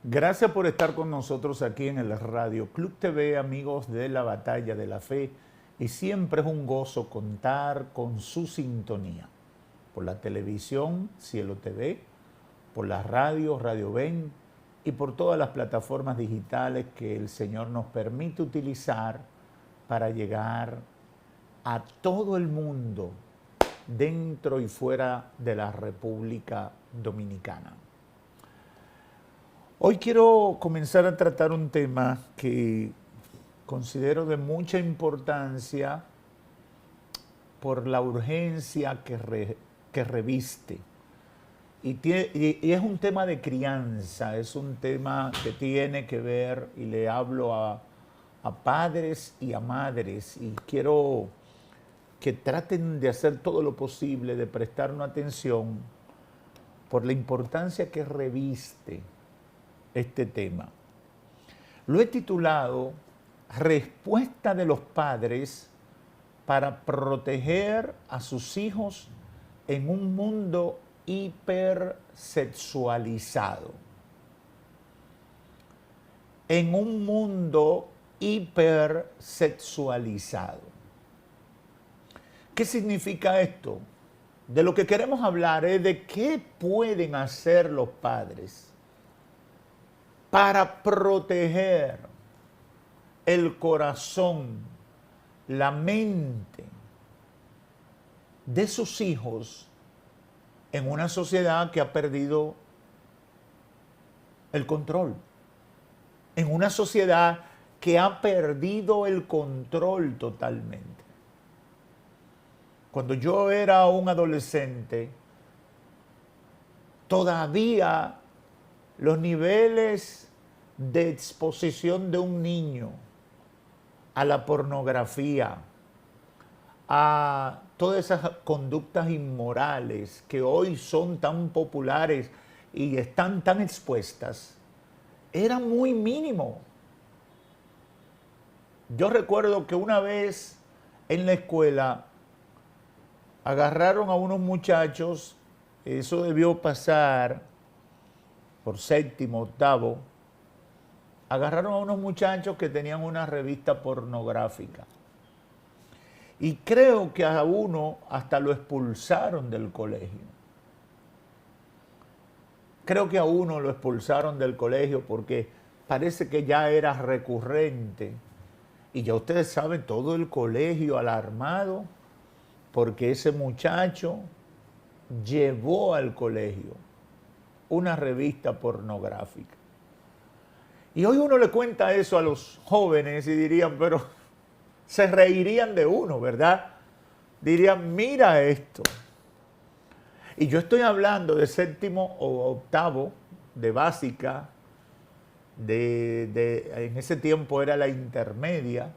Gracias por estar con nosotros aquí en el Radio Club TV, amigos de la Batalla de la Fe. Y siempre es un gozo contar con su sintonía. Por la televisión, Cielo TV, por la radio, Radio Ven, y por todas las plataformas digitales que el Señor nos permite utilizar para llegar a todo el mundo, dentro y fuera de la República Dominicana. Hoy quiero comenzar a tratar un tema que considero de mucha importancia por la urgencia que reviste. Y es un tema de crianza, es un tema que tiene que ver, y le hablo a padres y a madres, y quiero que traten de hacer todo lo posible, de prestar una atención por la importancia que reviste este tema. Lo he titulado Respuesta de los padres para proteger a sus hijos en un mundo hipersexualizado. En un mundo hipersexualizado. ¿Qué significa esto? De lo que queremos hablar es de qué pueden hacer los padres para proteger el corazón, la mente de sus hijos en una sociedad que ha perdido el control, en una sociedad que ha perdido el control totalmente. Cuando yo era un adolescente, todavía los niveles de exposición de un niño a la pornografía, a todas esas conductas inmorales que hoy son tan populares y están tan expuestas, era muy mínimo. Yo recuerdo que una vez en la escuela agarraron a unos muchachos, eso debió pasar por séptimo, octavo, agarraron a unos muchachos que tenían una revista pornográfica. Y creo que a uno hasta lo expulsaron del colegio. Creo que a uno lo expulsaron del colegio porque parece que ya era recurrente. Y ya ustedes saben, todo el colegio alarmado porque ese muchacho llevó al colegio una revista pornográfica. Y hoy uno le cuenta eso a los jóvenes y dirían, pero se reirían de uno, ¿verdad? Dirían, mira esto. Y yo estoy hablando de séptimo o octavo, de básica, en ese tiempo era la intermedia,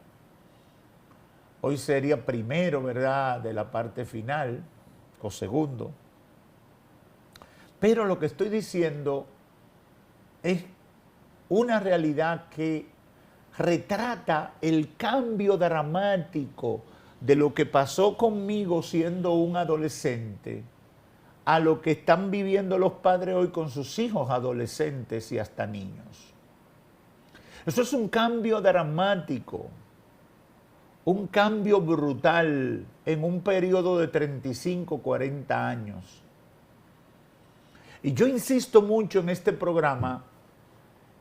hoy sería primero, ¿verdad?, de la parte final, o segundo. Pero lo que estoy diciendo es una realidad que retrata el cambio dramático de lo que pasó conmigo siendo un adolescente a lo que están viviendo los padres hoy con sus hijos adolescentes y hasta niños. Eso es un cambio dramático, un cambio brutal en un periodo de 35, 40 años. Y yo insisto mucho en este programa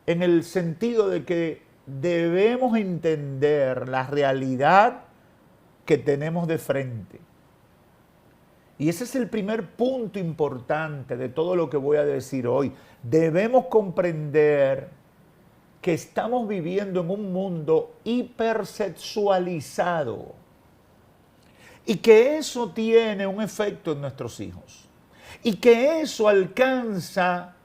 en el sentido de que debemos entender la realidad que tenemos de frente. Y ese es el primer punto importante de todo lo que voy a decir hoy. Debemos comprender que estamos viviendo en un mundo hipersexualizado y que eso tiene un efecto en nuestros hijos y que eso alcanza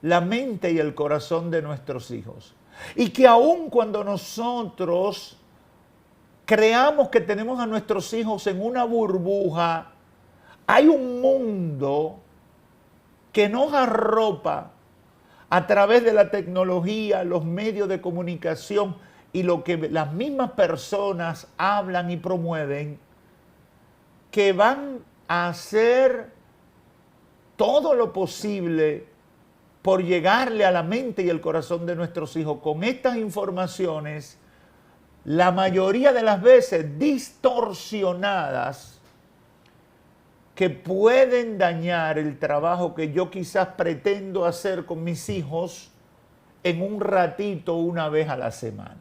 la mente y el corazón de nuestros hijos. Y que aun cuando nosotros creamos que tenemos a nuestros hijos en una burbuja, hay un mundo que nos arropa a través de la tecnología, los medios de comunicación y lo que las mismas personas hablan y promueven, que van a hacer todo lo posible por llegarle a la mente y el corazón de nuestros hijos con estas informaciones, la mayoría de las veces distorsionadas, que pueden dañar el trabajo que yo quizás pretendo hacer con mis hijos en un ratito, una vez a la semana.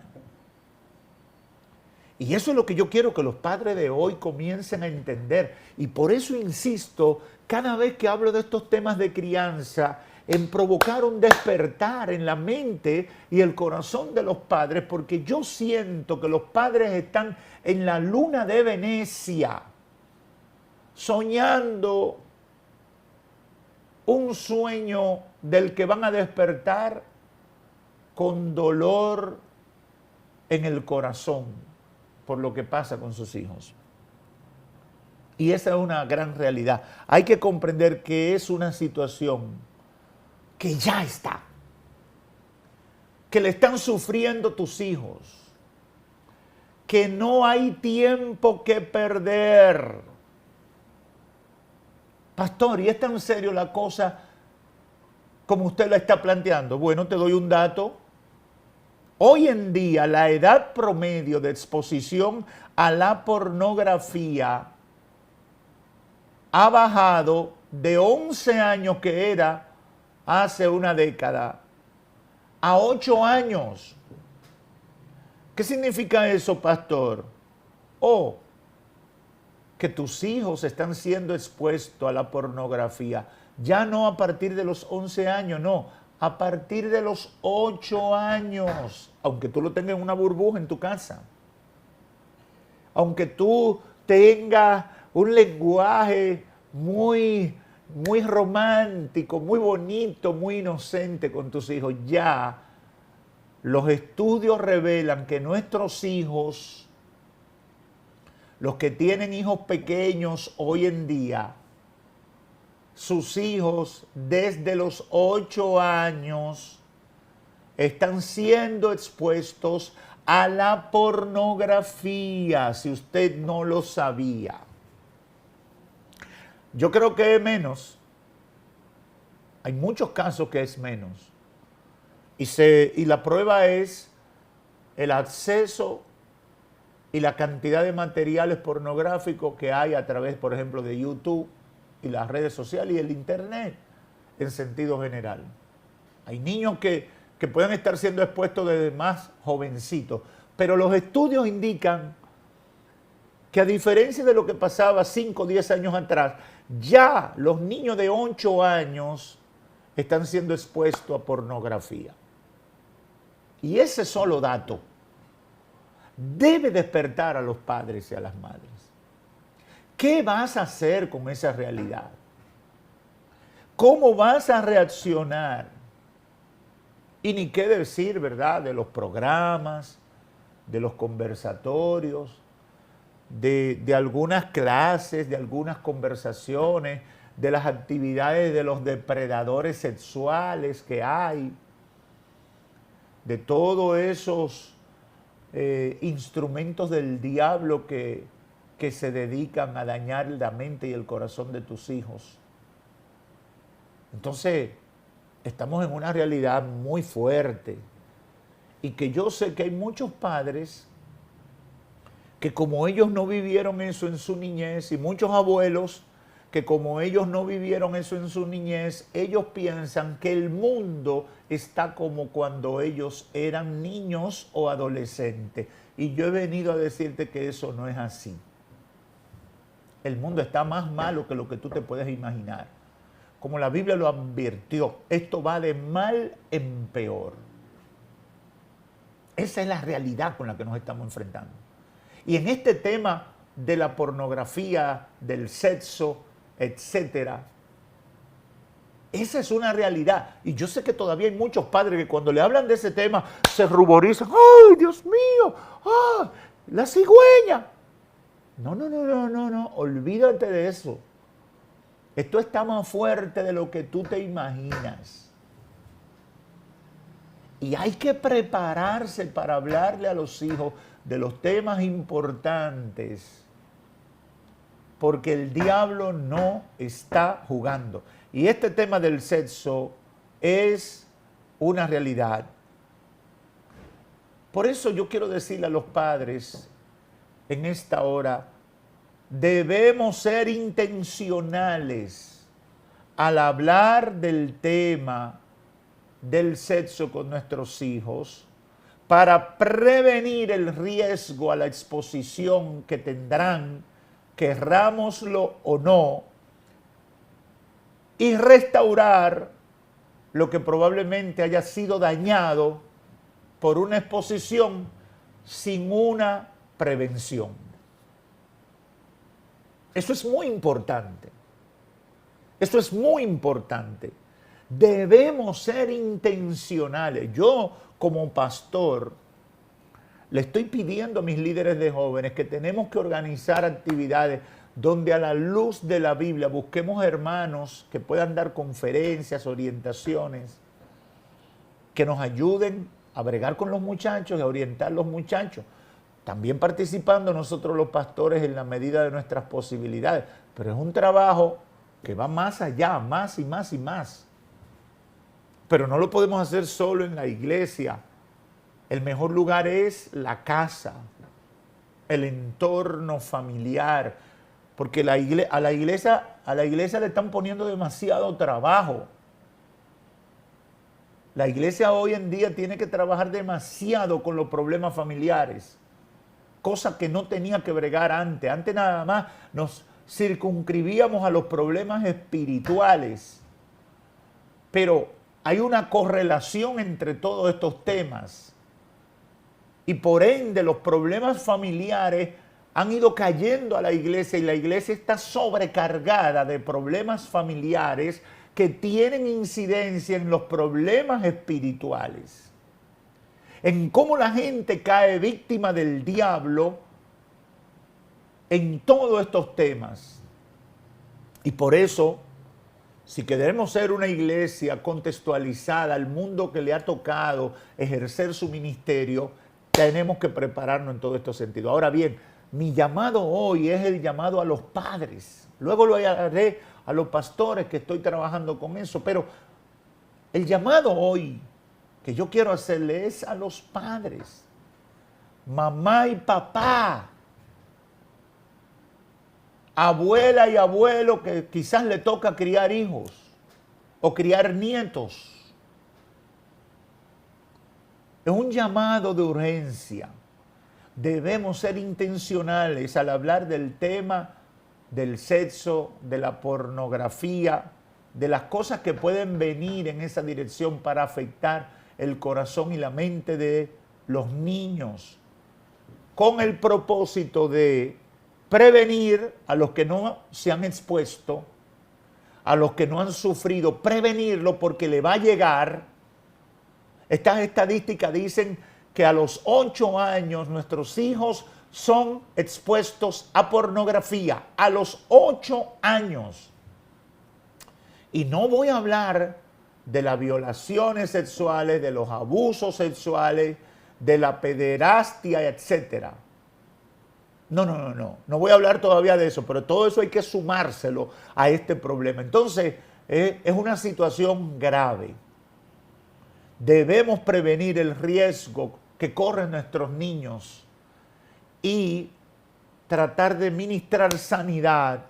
Y eso es lo que yo quiero que los padres de hoy comiencen a entender. Y por eso insisto, cada vez que hablo de estos temas de crianza, en provocar un despertar en la mente y el corazón de los padres, porque yo siento que los padres están en la luna de Venecia, soñando un sueño del que van a despertar con dolor en el corazón por lo que pasa con sus hijos. Y esa es una gran realidad. Hay que comprender que es una situación que ya está, que le están sufriendo tus hijos, que no hay tiempo que perder. Pastor, ¿y es tan serio la cosa como usted la está planteando? Bueno, te doy un dato. Hoy en día la edad promedio de exposición a la pornografía ha bajado de 11 años que era hace una década a 8 años. ¿Qué significa eso, pastor? Que tus hijos están siendo expuestos a la pornografía. Ya no a partir de los 11 años, no. A partir de los 8 años. Aunque tú lo tengas en una burbuja en tu casa. Aunque tú tengas un lenguaje muy romántico, muy bonito, muy inocente con tus hijos. Ya los estudios revelan que nuestros hijos, los que tienen hijos pequeños hoy en día, sus hijos desde los 8 años están siendo expuestos a la pornografía, si usted no lo sabía. Yo creo que es menos. Hay muchos casos que es menos. Y la prueba es el acceso y la cantidad de materiales pornográficos que hay a través, por ejemplo, de YouTube y las redes sociales y el Internet en sentido general. Hay niños que pueden estar siendo expuestos desde más jovencitos, pero los estudios indican que a diferencia de lo que pasaba 5 o 10 años atrás, ya los niños de 8 años están siendo expuestos a pornografía. Y ese solo dato debe despertar a los padres y a las madres. ¿Qué vas a hacer con esa realidad? ¿Cómo vas a reaccionar? Y ni qué decir, ¿verdad?, de los programas, de los conversatorios, de algunas clases, de algunas conversaciones, de las actividades de los depredadores sexuales que hay, de todos esos instrumentos del diablo que se dedican a dañar la mente y el corazón de tus hijos. Entonces, estamos en una realidad muy fuerte y que yo sé que hay muchos padres que como ellos no vivieron eso en su niñez, y muchos abuelos que como ellos no vivieron eso en su niñez, ellos piensan que el mundo está como cuando ellos eran niños o adolescentes. Y yo he venido a decirte que eso no es así. El mundo está más malo que lo que tú te puedes imaginar. Como la Biblia lo advirtió, esto va de mal en peor. Esa es la realidad con la que nos estamos enfrentando. Y en este tema de la pornografía, del sexo, etcétera, esa es una realidad. Y yo sé que todavía hay muchos padres que cuando le hablan de ese tema se ruborizan. ¡Ay, Dios mío! ¡Ah, la cigüeña! No, olvídate de eso. Esto está más fuerte de lo que tú te imaginas. Y hay que prepararse para hablarle a los hijos de los temas importantes, porque el diablo no está jugando. Y este tema del sexo es una realidad. Por eso yo quiero decirle a los padres en esta hora, debemos ser intencionales al hablar del tema del sexo con nuestros hijos para prevenir el riesgo a la exposición que tendrán, querrámoslo o no, y restaurar lo que probablemente haya sido dañado por una exposición sin una prevención. Eso es muy importante. Eso es muy importante. Debemos ser intencionales. Yo, como pastor, le estoy pidiendo a mis líderes de jóvenes que tenemos que organizar actividades donde a la luz de la Biblia busquemos hermanos que puedan dar conferencias, orientaciones, que nos ayuden a bregar con los muchachos y a orientar a los muchachos. También participando nosotros los pastores en la medida de nuestras posibilidades. Pero es un trabajo que va más allá, más y más y más. Pero no lo podemos hacer solo en la iglesia. El mejor lugar es la casa, el entorno familiar. Porque a la iglesia le están poniendo demasiado trabajo. La iglesia hoy en día tiene que trabajar demasiado con los problemas familiares. Cosa que no tenía que bregar antes. Antes nada más nos circunscribíamos a los problemas espirituales. Pero hay una correlación entre todos estos temas. Y por ende los problemas familiares han ido cayendo a la iglesia y la iglesia está sobrecargada de problemas familiares que tienen incidencia en los problemas espirituales. En cómo la gente cae víctima del diablo en todos estos temas. Y por eso, si queremos ser una iglesia contextualizada al mundo que le ha tocado ejercer su ministerio, tenemos que prepararnos en todo este sentido. Ahora bien, mi llamado hoy es el llamado a los padres. Luego lo haré a los pastores que estoy trabajando con eso, pero el llamado hoy que yo quiero hacerle es a los padres, mamá y papá, abuela y abuelo que quizás le toca criar hijos o criar nietos. Es un llamado de urgencia. Debemos ser intencionales al hablar del tema del sexo, de la pornografía, de las cosas que pueden venir en esa dirección para afectar el corazón y la mente de los niños, con el propósito de prevenir a los que no se han expuesto, a los que no han sufrido, prevenirlo porque le va a llegar. Estas estadísticas dicen que a los 8 años nuestros hijos son expuestos a pornografía, a los 8 años. Y no voy a hablar de las violaciones sexuales, de los abusos sexuales, de la pederastia, etc. No voy a hablar todavía de eso, pero todo eso hay que sumárselo a este problema. Entonces, es una situación grave. Debemos prevenir el riesgo que corren nuestros niños y tratar de ministrar sanidad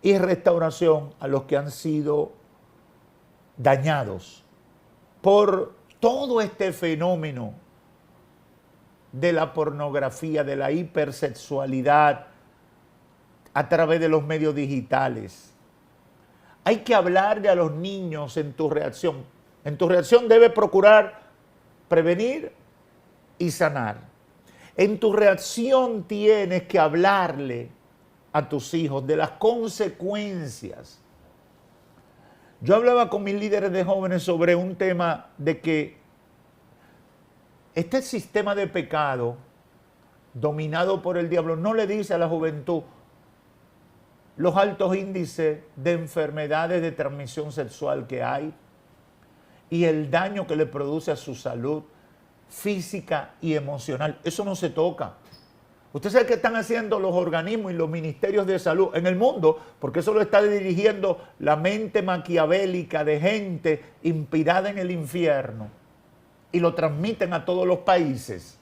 y restauración a los que han sido dañados por todo este fenómeno de la pornografía, de la hipersexualidad a través de los medios digitales. Hay que hablarle a los niños en tu reacción. En tu reacción debes procurar prevenir y sanar. En tu reacción tienes que hablarle a tus hijos de las consecuencias. Yo hablaba con mis líderes de jóvenes sobre un tema de que este sistema de pecado dominado por el diablo no le dice a la juventud los altos índices de enfermedades de transmisión sexual que hay y el daño que le produce a su salud física y emocional. Eso no se toca. Usted sabe qué están haciendo los organismos y los ministerios de salud en el mundo, porque eso lo está dirigiendo la mente maquiavélica de gente inspirada en el infierno y lo transmiten a todos los países.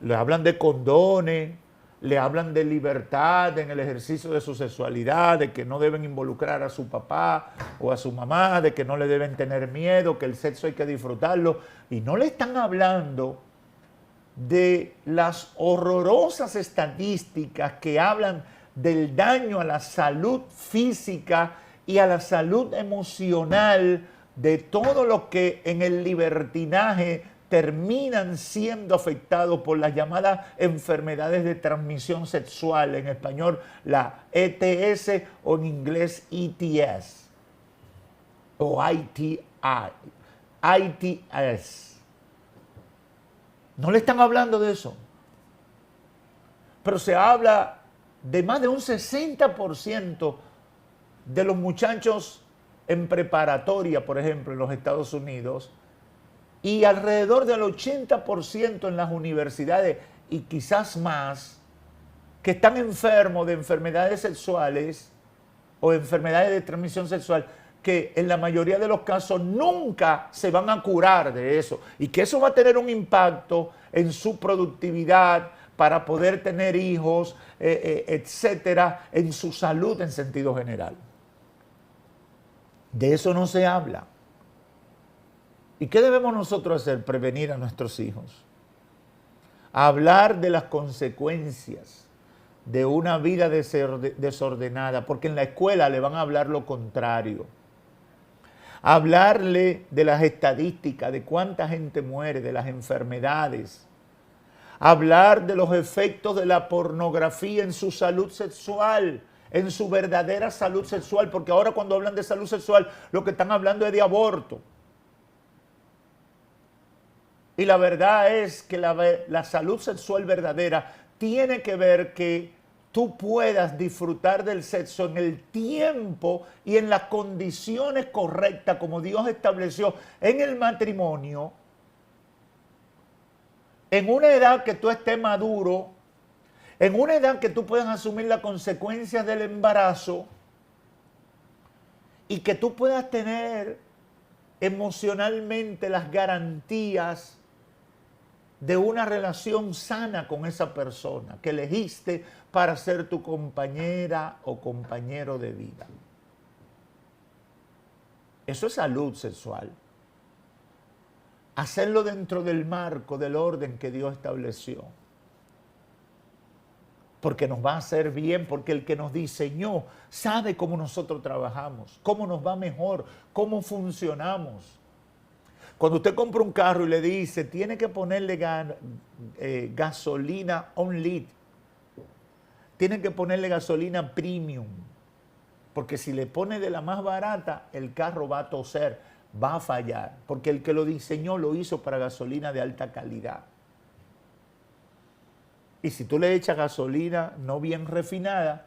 Le hablan de condones, le hablan de libertad en el ejercicio de su sexualidad, de que no deben involucrar a su papá o a su mamá, de que no le deben tener miedo, que el sexo hay que disfrutarlo, y no le están hablando de las horrorosas estadísticas que hablan del daño a la salud física y a la salud emocional de todo lo que en el libertinaje terminan siendo afectados por las llamadas enfermedades de transmisión sexual, en español la ETS o en inglés ETS o ITS. No le están hablando de eso. Pero se habla de más de un 60% de los muchachos en preparatoria, por ejemplo, en los Estados Unidos, y alrededor del 80% en las universidades, y quizás más, que están enfermos de enfermedades sexuales o enfermedades de transmisión sexual, que en la mayoría de los casos nunca se van a curar de eso, y que eso va a tener un impacto en su productividad para poder tener hijos, etcétera, en su salud en sentido general. De eso no se habla. ¿Y qué debemos nosotros hacer? Prevenir a nuestros hijos. Hablar de las consecuencias de una vida desordenada, porque en la escuela le van a hablar lo contrario. Hablarle de las estadísticas, de cuánta gente muere, de las enfermedades. Hablar de los efectos de la pornografía en su salud sexual, en su verdadera salud sexual, porque ahora cuando hablan de salud sexual, lo que están hablando es de aborto. Y la verdad es que la salud sexual verdadera tiene que ver que tú puedas disfrutar del sexo en el tiempo y en las condiciones correctas como Dios estableció en el matrimonio, en una edad que tú estés maduro, en una edad que tú puedas asumir las consecuencias del embarazo y que tú puedas tener emocionalmente las garantías de una relación sana con esa persona que elegiste para ser tu compañera o compañero de vida. Eso es salud sexual. Hacerlo dentro del marco, del orden que Dios estableció. Porque nos va a hacer bien, porque el que nos diseñó sabe cómo nosotros trabajamos, cómo nos va mejor, cómo funcionamos. Cuando usted compra un carro y le dice, tiene que ponerle gasolina on lead, tiene que ponerle gasolina premium, porque si le pone de la más barata, el carro va a toser, va a fallar, porque el que lo diseñó lo hizo para gasolina de alta calidad. Y si tú le echas gasolina no bien refinada,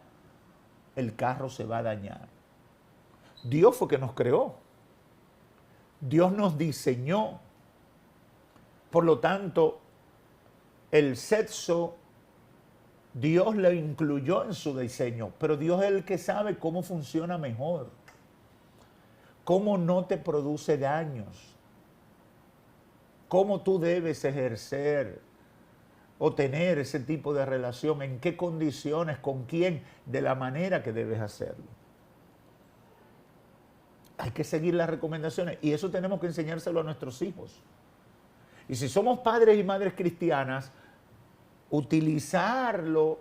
el carro se va a dañar. Dios fue que nos creó. Dios nos diseñó. Por lo tanto, el sexo, Dios lo incluyó en su diseño, pero Dios es el que sabe cómo funciona mejor, cómo no te produce daños, cómo tú debes ejercer o tener ese tipo de relación, en qué condiciones, con quién, de la manera que debes hacerlo. Hay que seguir las recomendaciones y eso tenemos que enseñárselo a nuestros hijos. Y si somos padres y madres cristianas, utilizarlo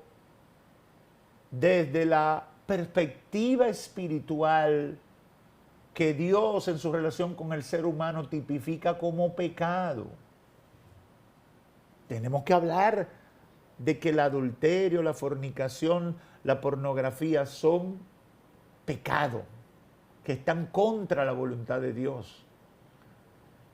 desde la perspectiva espiritual que Dios en su relación con el ser humano tipifica como pecado. Tenemos que hablar de que el adulterio, la fornicación, la pornografía son pecado, que están contra la voluntad de Dios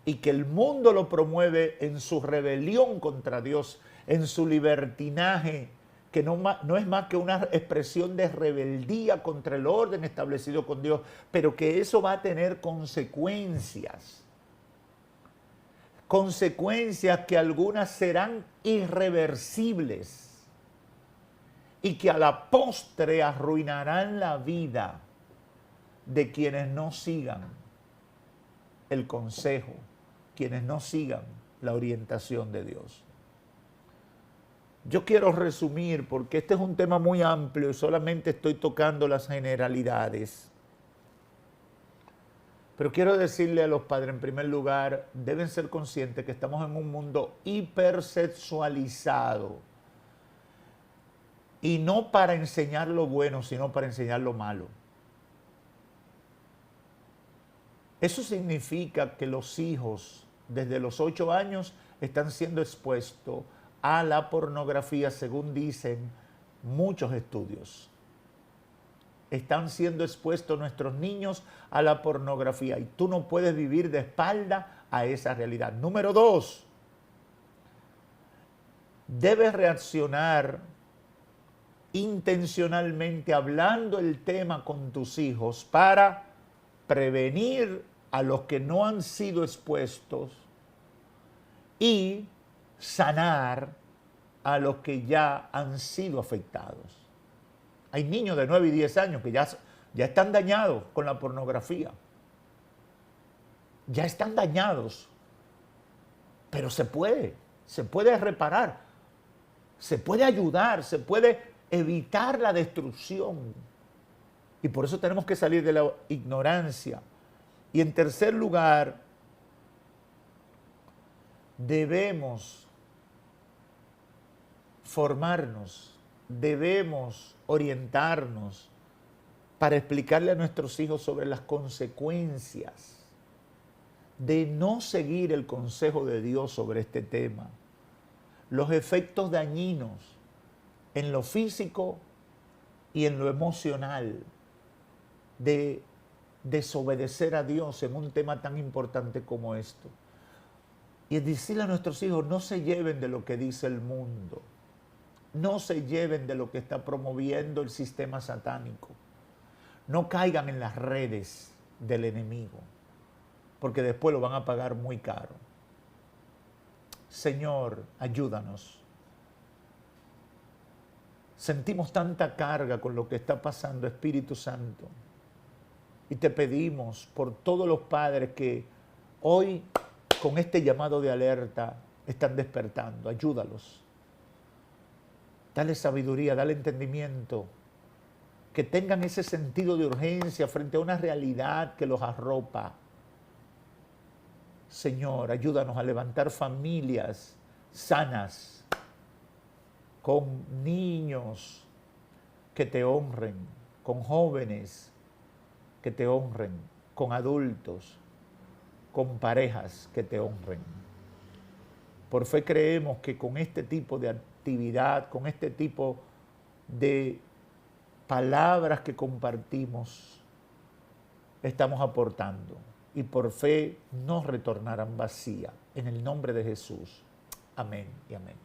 y que el mundo lo promueve en su rebelión contra Dios, en su libertinaje, que no es más que una expresión de rebeldía contra el orden establecido con Dios, pero que eso va a tener consecuencias. Consecuencias que algunas serán irreversibles. y que a la postre arruinarán la vida de quienes no sigan el consejo, quienes no sigan la orientación de Dios. Yo quiero resumir, porque este es un tema muy amplio y solamente estoy tocando las generalidades. Pero quiero decirle a los padres, en primer lugar, deben ser conscientes que estamos en un mundo hipersexualizado. Y no para enseñar lo bueno, sino para enseñar lo malo. Eso significa que los hijos, desde los 8 años, están siendo expuestos a la pornografía, según dicen muchos estudios. Están siendo expuestos nuestros niños a la pornografía y tú no puedes vivir de espalda a esa realidad. Número 2, debes reaccionar intencionalmente hablando el tema con tus hijos para prevenir a los que no han sido expuestos y sanar a los que ya han sido afectados. Hay niños de 9 y 10 años que ya están dañados con la pornografía. Ya están dañados. Pero se puede reparar, se puede ayudar, se puede evitar la destrucción. Y por eso tenemos que salir de la ignorancia. Y en tercer lugar, debemos formarnos, debemos orientarnos para explicarle a nuestros hijos sobre las consecuencias de no seguir el consejo de Dios sobre este tema, los efectos dañinos en lo físico y en lo emocional de desobedecer a Dios en un tema tan importante como esto. Y es decirle a nuestros hijos, no se lleven de lo que dice el mundo, no se lleven de lo que está promoviendo el sistema satánico, no caigan en las redes del enemigo, porque después lo van a pagar muy caro. Señor, ayúdanos. Sentimos tanta carga con lo que está pasando, Espíritu Santo, y te pedimos por todos los padres que hoy con este llamado de alerta están despertando. Ayúdalos. Dale sabiduría, dale entendimiento. Que tengan ese sentido de urgencia frente a una realidad que los arropa. Señor, ayúdanos a levantar familias sanas, con niños que te honren, con jóvenes que te honren, con adultos, con parejas que te honren. Por fe creemos que con este tipo de actividad, con este tipo de palabras que compartimos, estamos aportando y por fe no retornarán vacía. En el nombre de Jesús. Amén y amén.